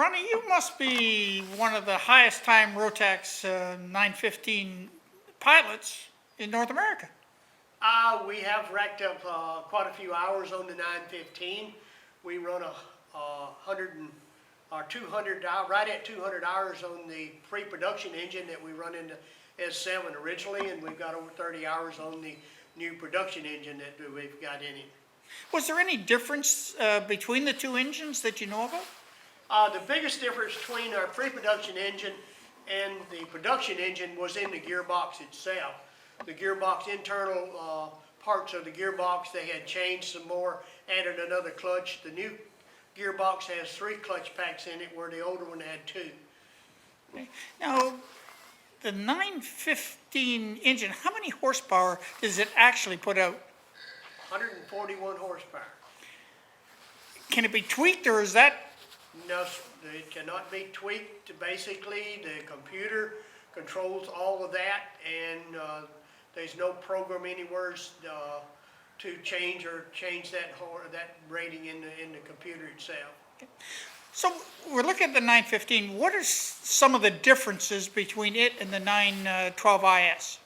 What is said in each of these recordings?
Ronnie, you must be one of the highest time Rotax 915 pilots in North America. We have racked up quite a few hours on the 915. We run 200, right at 200 hours on the pre-production engine that we run in the S7 originally, and we've got over 30 hours on the new production engine that we've got in it. Was there any difference between the two engines that you know about? The biggest difference between our pre-production engine and the production engine was in the gearbox itself. The gearbox, internal parts of the gearbox, they had changed some more, added another clutch. The new gearbox has 3 clutch packs in it, where the older one had 2. Okay. Now, the 915 engine, how many horsepower does it actually put out? 141 horsepower. Can it be tweaked, or is that? No, it cannot be tweaked. Basically, the computer controls all of that, and there's no program anywhere to change that rating in the computer itself. Okay. So we're looking at the 915. What are some of the differences between it and the 912 IS?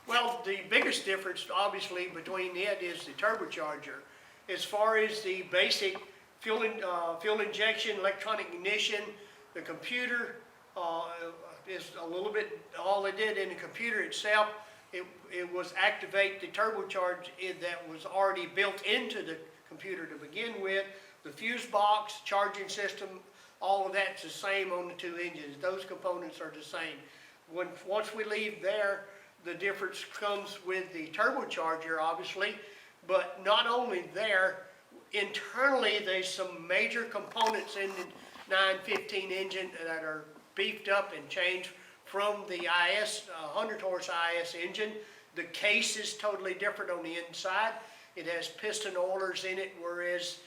Well, the biggest difference, obviously, between it is the turbocharger. As far as the basic fuel injection, electronic ignition, the computer is a little bit, all it did in the computer itself, it was activate the turbocharge that was already built into the computer to begin with. The fuse box, charging system, all of that's the same on the 2 engines. Those components are the same. Once we leave there, the difference comes with the turbocharger, obviously, but not only there, internally there's some major components in the 915 engine that are beefed up and changed from the IS, 100 horse IS engine. The case is totally different on the inside. It has piston oilers in it, whereas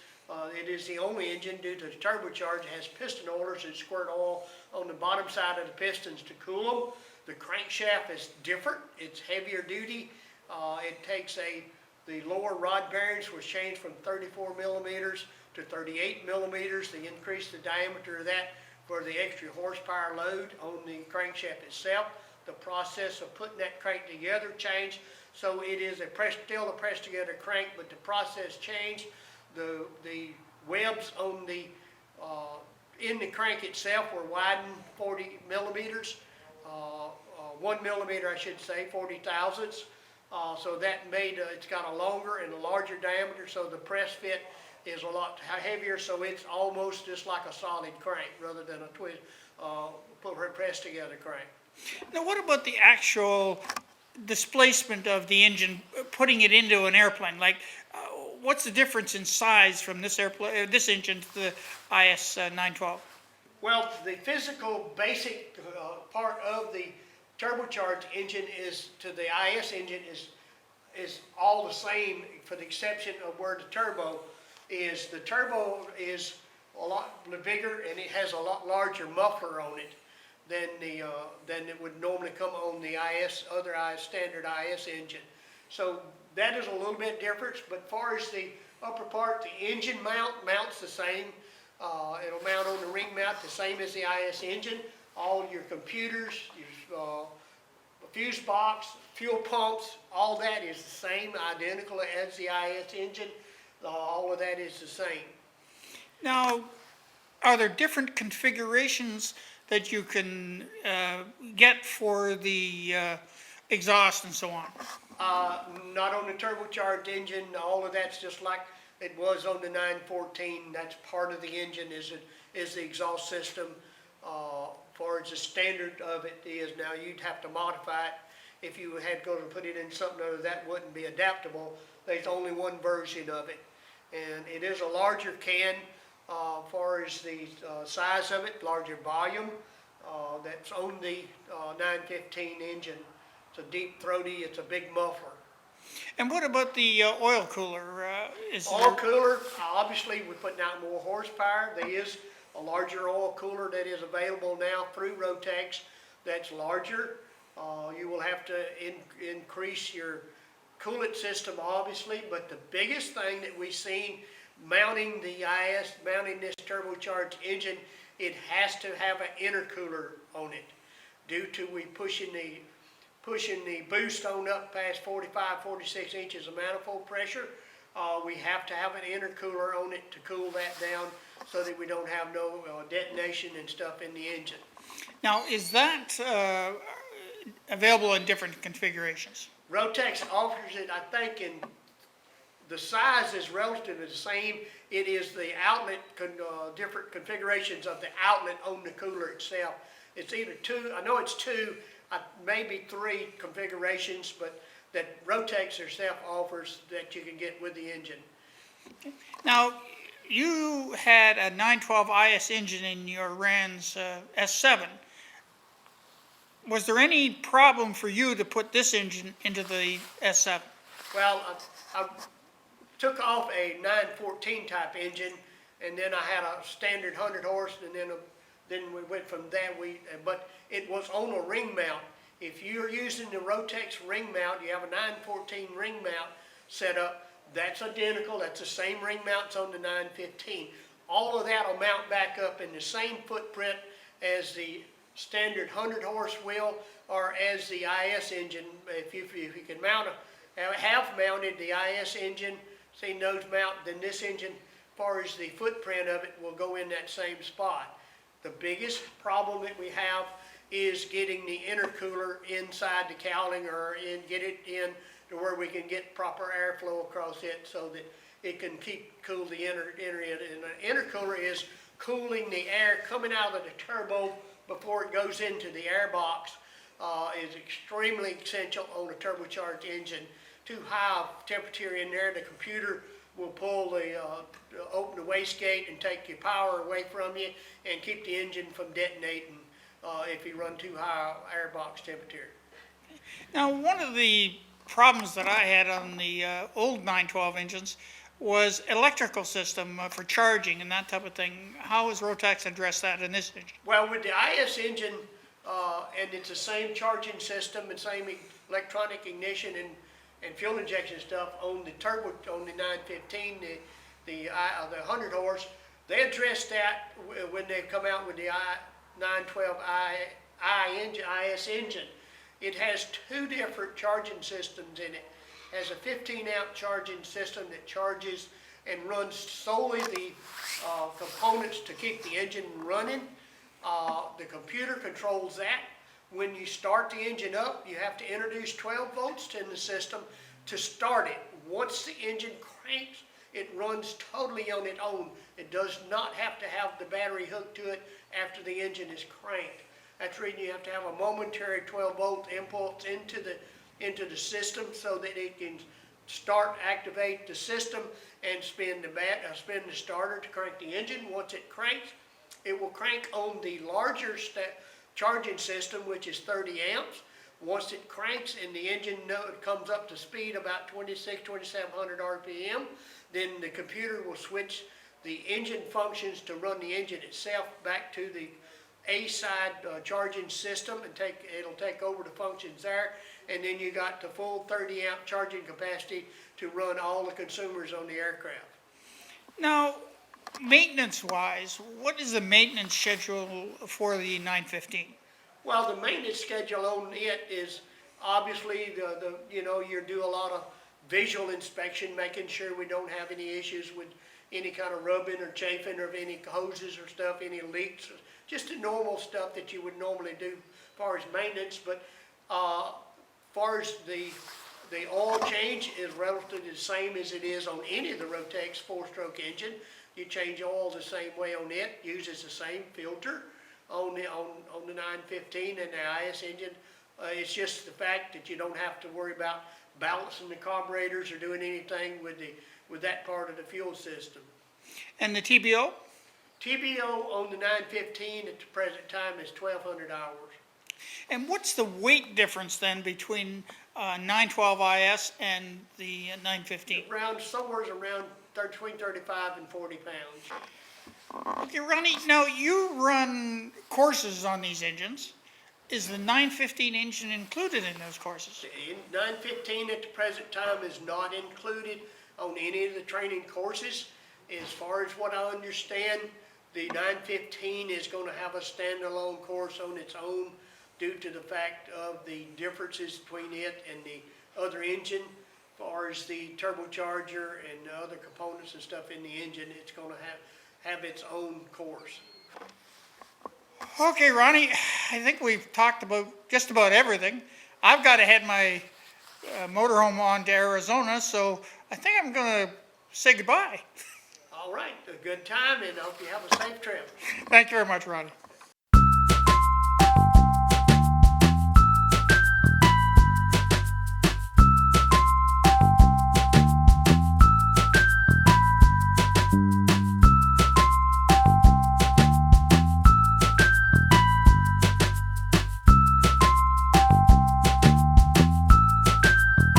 it is the only engine, due to the turbocharge, it has piston oilers that squirt oil on the bottom side of the pistons to cool them. The crankshaft is different. It's heavier duty. It takes the lower rod bearings was changed from 34 millimeters to 38 millimeters. They increased the diameter of that for the extra horsepower load on the crankshaft itself. The process of putting that crank together changed. So it is still a press together crank, but the process changed. The webs on the in the crank itself were widened 40 millimeters, 1 millimeter I should say, 40 thousandths. So that made it's got a longer and a larger diameter, so the press fit is a lot heavier, so it's almost just like a solid crank rather than a press together crank. Now, what about the actual displacement of the engine, putting it into an airplane? Like, what's the difference in size from this engine to the IS 912? Well, the physical basic part of the turbocharged engine is to the IS engine is all the same, for the exception of where the turbo is. The turbo is a lot bigger, and it has a lot larger muffler on it than it would normally come on the other standard IS engine. So that is a little bit different. But as far as the upper part, the engine mounts the same. It'll mount on the ring mount the same as the IS engine. All your computers, your fuse box, fuel pumps, all that is the same, identical as the IS engine. All of that is the same. Now, are there different configurations that you can get for the exhaust and so on? Not on the turbocharged engine. All of that's just like it was on the 914. That's part of the engine is the exhaust system. Far as the standard of it is now, you'd have to modify it. If you had to go to put it in something other, that wouldn't be adaptable. There's only one version of it, and it is a larger can. Far as the size of it, larger volume. That's on the 915 engine. It's a deep throaty. It's a big muffler. And what about the oil cooler? Cooler, obviously we're putting out more horsepower. There is a larger oil cooler that is available now through Rotax that's larger. You will have to increase your coolant system, obviously, but the biggest thing that we've seen mounting the mounting this turbocharged engine, it has to have an intercooler on it. Due to we pushing the boost on up past 45, 46 inches of manifold pressure, we have to have an intercooler on it to cool that down so that we don't have no detonation and stuff in the engine. Now, is that available in different configurations? Rotax offers it, I think, in the size is relatively the same. It is the outlet, different configurations of the outlet on the cooler itself. It's either two, I know it's two, maybe three configurations, but that Rotax herself offers that you can get with the engine. Now, you had a 912 IS engine in your Rand's S7. Was there any problem for you to put this engine into the S7? Well, I took off a 914 type engine, and then I had a standard 100 horse, and then we went from that. But it was on a ring mount. If you're using the Rotax ring mount, you have a 914 ring mount set up. That's identical. That's the same ring mounts on the 915. All of that will mount back up in the same footprint as the standard 100 horse will, or as the IS engine. If you can have mounted the IS engine, say nose mount, then this engine, as far as the footprint of it, will go in that same spot. The biggest problem that we have is getting the intercooler inside the cowling, or get it in to where we can get proper airflow across it so that it can cool the inner end. And an intercooler is cooling the air coming out of the turbo before it goes into the air box. Is extremely essential on a turbocharged engine. Too high of temperature in there, the computer will pull open the wastegate and take your power away from you and keep the engine from detonating if you run too high air box temperature. Now, one of the problems that I had on the old 912 engines was electrical system for charging and that type of thing. How has Rotax addressed that in this engine? Well, with the IS engine, and it's the same charging system and same electronic ignition and fuel injection stuff on the turbo, on the 915, the 100 horse. They addressed that when they come out with the 912 IS engine. It has two different charging systems in it. It has a 15-amp charging system that charges and runs solely the components to keep the engine running. The computer controls that. When you start the engine up, you have to introduce 12 volts in the system to start it. Once the engine cranks, it runs totally on its own. It does not have to have the battery hooked to it after the engine is cranked. That's the reason you have to have a momentary 12-volt impulse into the system so that it can activate the system and spin the starter to crank the engine. Once it cranks, it will crank on the larger charging system, which is 30 amps. Once it cranks and the engine comes up to speed about 2,700 RPM, then the computer will switch the engine functions to run the engine itself back to the A-side charging system, and it'll take over the functions there, and then you got the full 30 amp charging capacity to run all the consumers on the aircraft. Now, maintenance-wise, what is the maintenance schedule for the 915? Well, the maintenance schedule on it is obviously you do a lot of visual inspection, making sure we don't have any issues with any kind of rubbing or chafing of any hoses or stuff, any leaks, just the normal stuff that you would normally do as far as maintenance. But as far as the oil change is relatively the same as it is on any of the Rotax 4-stroke engine. You change oil the same way on it, uses the same filter on the 915 and the IS engine. It's just the fact that you don't have to worry about balancing the carburetors or doing anything with that part of the fuel system. And the TBO? TBO on the 915 at the present time is 1,200 hours. And what's the weight difference then between 912 IS and the 915? Somewhere around between 35 and 40 pounds. Okay, Ronnie, now you run courses on these engines. Is the 915 engine included in those courses? The 915 at the present time is not included on any of the training courses. As far as what I understand, the 915 is going to have a standalone course on its own due to the fact of the differences between it and the other engine. As far as the turbocharger and the other components and stuff in the engine, it's going to have its own course. Okay, Ronnie, I think we've talked about just about everything. I've got to head my motorhome on to Arizona, so I think I'm going to say goodbye. All right, a good time, and I hope you have a safe trip. Thank you very much, Ronnie.